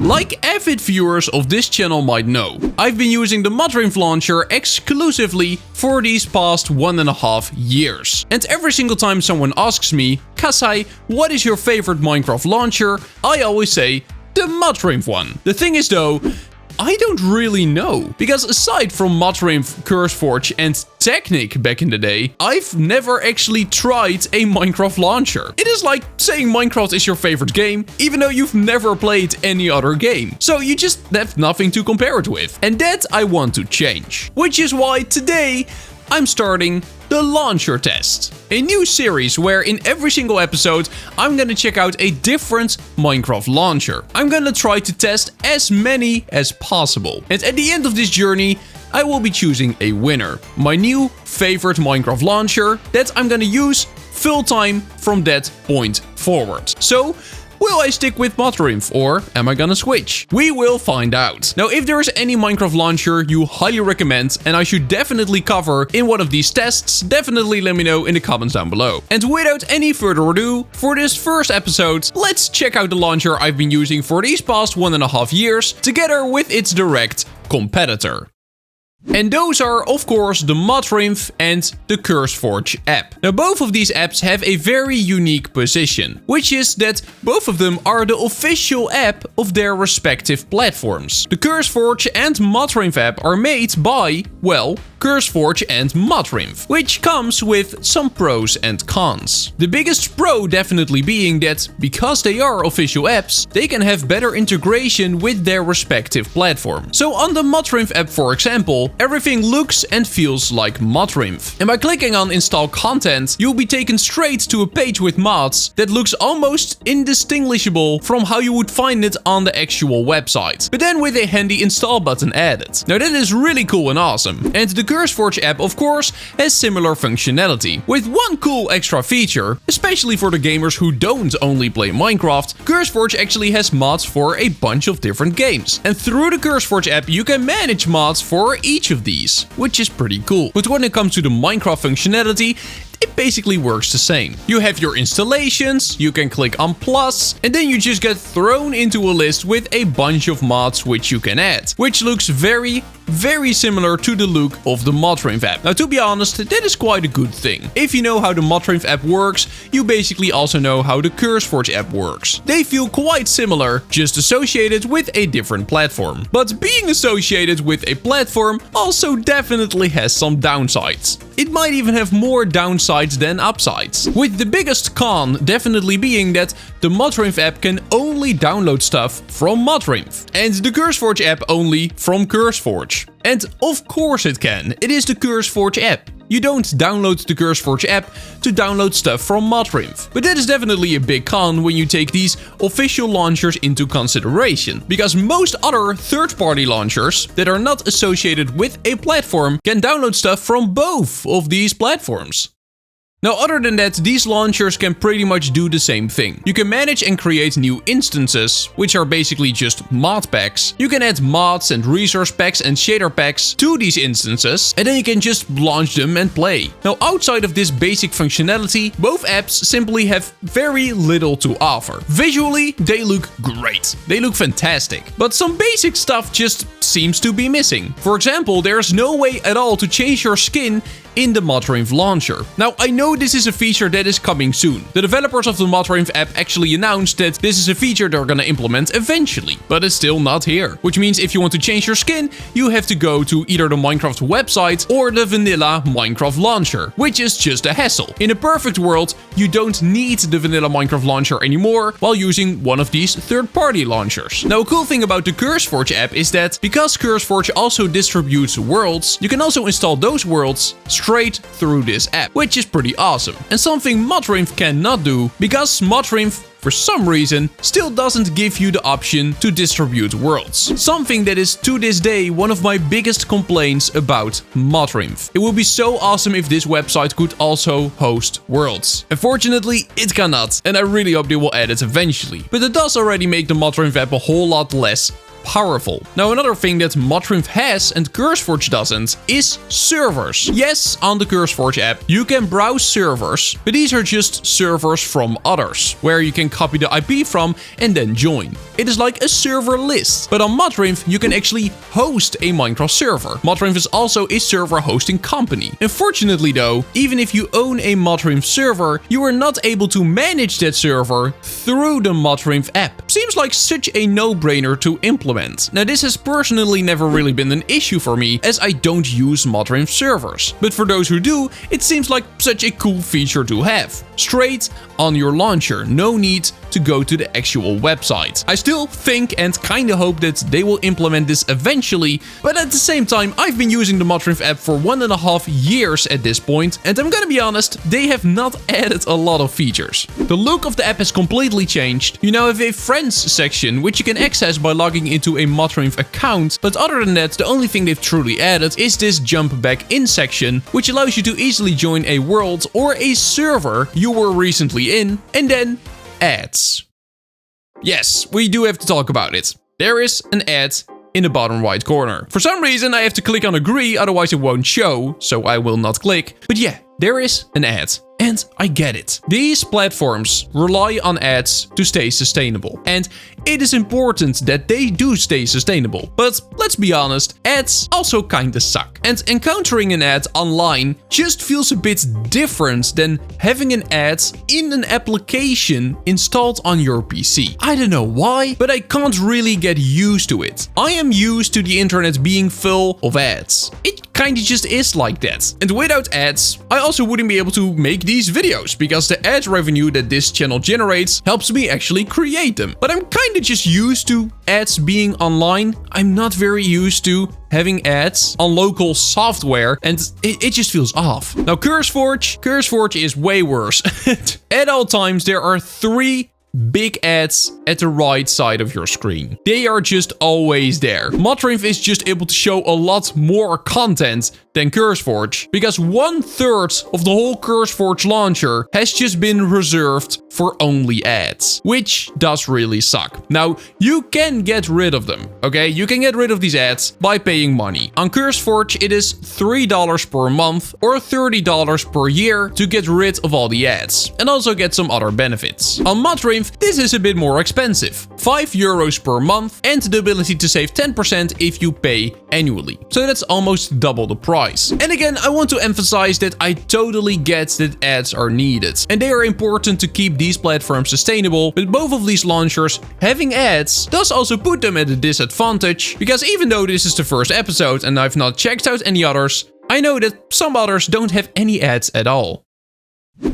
Like avid viewers of this channel might know, I've been using the Modri launcher exclusively for these past 1.5 years. And every single time someone asks me, Kasai, what is your favorite Minecraft launcher? I always say, the Modri one. The thing is though, I don't really know, because aside from Modri, CurseForge and Technic back in the day, I've never actually tried a Minecraft launcher. It is like saying Minecraft is your favorite game, even though you've never played any other game. So you just have nothing to compare it with. And that I want to change. Which is why today I'm starting the launcher test. A new series where in every single episode I'm gonna check out a different Minecraft launcher. I'm gonna try to test as many as possible. And at the end of this journey, I will be choosing a winner. My new favorite Minecraft launcher that I'm gonna use full time from that point forward. So, will I stick with Modri or am I gonna switch? We will find out. Now, if there is any Minecraft launcher you highly recommend and I should definitely cover in one of these tests, definitely let me know in the comments down below. And without any further ado, for this first episode, let's check out the launcher I've been using for these past 1.5 years, together with its direct competitor. And those are, of course, the Modri and the CurseForge app. Now, both of these apps have a very unique position, which is that both of them are the official app of their respective platforms. The CurseForge and Modri app are made by, well, CurseForge and Modri, which comes with some pros and cons. The biggest pro definitely being that because they are official apps, they can have better integration with their respective platform. So on the Modri app, for example, everything looks and feels like Modri. And by clicking on install content, you'll be taken straight to a page with mods that looks almost indistinguishable from how you would find it on the actual website, but then with a handy install button added. Now that is really cool and awesome. And the CurseForge app, of course, has similar functionality, with one cool extra feature, especially for the gamers who don't only play Minecraft. CurseForge actually has mods for a bunch of different games, and through the CurseForge app you can manage mods for each of these, which is pretty cool. But when it comes to the Minecraft functionality, it basically works the same. You have your installations, you can click on plus, and then you just get thrown into a list with a bunch of mods which you can add, which looks very similar to the look of the Modri app. Now, to be honest, that is quite a good thing. If you know how the Modri app works, you basically also know how the CurseForge app works. They feel quite similar, just associated with a different platform. But being associated with a platform also definitely has some downsides. It might even have more downsides than upsides. With the biggest con definitely being that the Modri app can only download stuff from Modri, and the CurseForge app only from CurseForge. And of course it can. It is the CurseForge app. You don't download the CurseForge app to download stuff from Modri. But that is definitely a big con when you take these official launchers into consideration, because most other third-party launchers that are not associated with a platform can download stuff from both of these platforms. Now, other than that, these launchers can pretty much do the same thing. You can manage and create new instances, which are basically just mod packs. You can add mods and resource packs and shader packs to these instances, and then you can just launch them and play. Now, outside of this basic functionality, both apps simply have very little to offer. Visually, they look great. They look fantastic. But some basic stuff just seems to be missing. For example, there's no way at all to change your skin in the Modri launcher. Now, I know this is a feature that is coming soon. The developers of the Modri app actually announced that this is a feature they're gonna implement eventually, but it's still not here. Which means if you want to change your skin, you have to go to either the Minecraft website or the vanilla Minecraft launcher, which is just a hassle. In a perfect world, you don't need the vanilla Minecraft launcher anymore while using one of these third-party launchers. Now, a cool thing about the CurseForge app is that because CurseForge also distributes worlds, you can also install those worlds straight through this app, which is pretty awesome. And something Modri cannot do, because Modri, for some reason, still doesn't give you the option to distribute worlds. Something that is to this day one of my biggest complaints about Modri. It would be so awesome if this website could also host worlds. Unfortunately, it cannot, and I really hope they will add it eventually. But it does already make the Modri app a whole lot less powerful. Now, another thing that Modri has and CurseForge doesn't is servers. Yes, on the CurseForge app, you can browse servers, but these are just servers from others, where you can copy the IP from and then join. It is like a server list. But on Modri, you can actually host a Minecraft server. Modri is also a server hosting company. Unfortunately though, even if you own a Modri server, you are not able to manage that server through the Modri app. Seems like such a no-brainer to implement. Now, this has personally never really been an issue for me, as I don't use Modri servers. But for those who do, it seems like such a cool feature to have. Straight on your launcher, no need to go to the actual website. I still think and kinda hope that they will implement this eventually, but at the same time, I've been using the Modri app for 1.5 years at this point, and I'm gonna be honest, they have not added a lot of features. The look of the app has completely changed. You now have a friends section, which you can access by logging into a Modri account, but other than that, the only thing they've truly added is this jump back in section, which allows you to easily join a world or a server you were recently in, and then ads. Yes, we do have to talk about it. There is an ad in the bottom right corner. For some reason, I have to click on agree, otherwise it won't show, so I will not click. But yeah, there is an ad. And I get it. These platforms rely on ads to stay sustainable. And it is important that they do stay sustainable. But let's be honest, ads also kinda suck. And encountering an ad online just feels a bit different than having an ad in an application installed on your PC. I don't know why, but I can't really get used to it. I am used to the internet being full of ads. It kinda just is like that. And without ads, I also wouldn't be able to make these videos, because the ad revenue that this channel generates helps me actually create them. But I'm kinda just used to ads being online. I'm not very used to having ads on local software, and it just feels off. Now, CurseForge is way worse. At all times, there are 3 big ads at the right side of your screen. They are just always there. Modri is just able to show a lot more content than CurseForge, because 1/3 of the whole CurseForge launcher has just been reserved for only ads, which does really suck. Now, you can get rid of them, okay? You can get rid of these ads by paying money. On CurseForge, it is $3 per month or $30 per year to get rid of all the ads, and also get some other benefits. On Modri, this is a bit more expensive, €5 per month, and the ability to save 10% if you pay annually. So that's almost double the price. And again, I want to emphasize that I totally get that ads are needed, and they are important to keep these platforms sustainable, but both of these launchers having ads does also put them at a disadvantage, because even though this is the first episode and I've not checked out any others, I know that some others don't have any ads at all.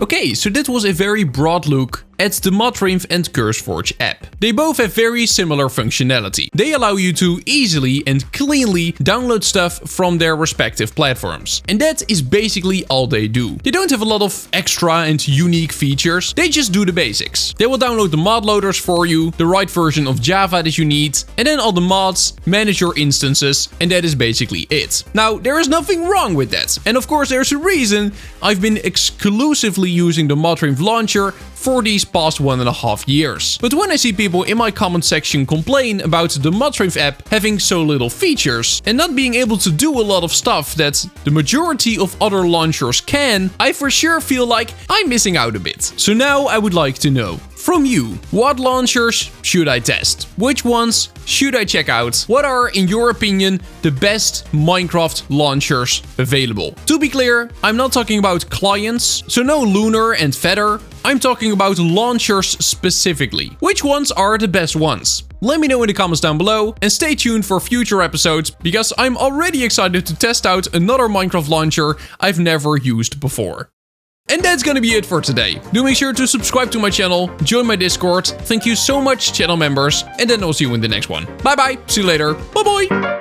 Okay, so that was a very broad look at the Modri and CurseForge app. They both have very similar functionality. They allow you to easily and cleanly download stuff from their respective platforms. And that is basically all they do. They don't have a lot of extra and unique features. They just do the basics. They will download the mod loaders for you, the right version of Java that you need, and then all the mods, manage your instances, and that is basically it. Now, there is nothing wrong with that. And of course, there's a reason I've been exclusively using the Modri launcher for these past 1.5 years. But when I see people in my comment section complain about the Modri app having so little features and not being able to do a lot of stuff that the majority of other launchers can, I for sure feel like I'm missing out a bit. So now I would like to know from you, what launchers should I test? Which ones should I check out? What are, in your opinion, the best Minecraft launchers available? To be clear, I'm not talking about clients, so no Lunar and Feather. I'm talking about launchers specifically. Which ones are the best ones? Let me know in the comments down below, and stay tuned for future episodes, because I'm already excited to test out another Minecraft launcher I've never used before. And that's gonna be it for today. Do make sure to subscribe to my channel, join my Discord. Thank you so much, channel members, and then I'll see you in the next one. Bye bye, see you later, bye bye!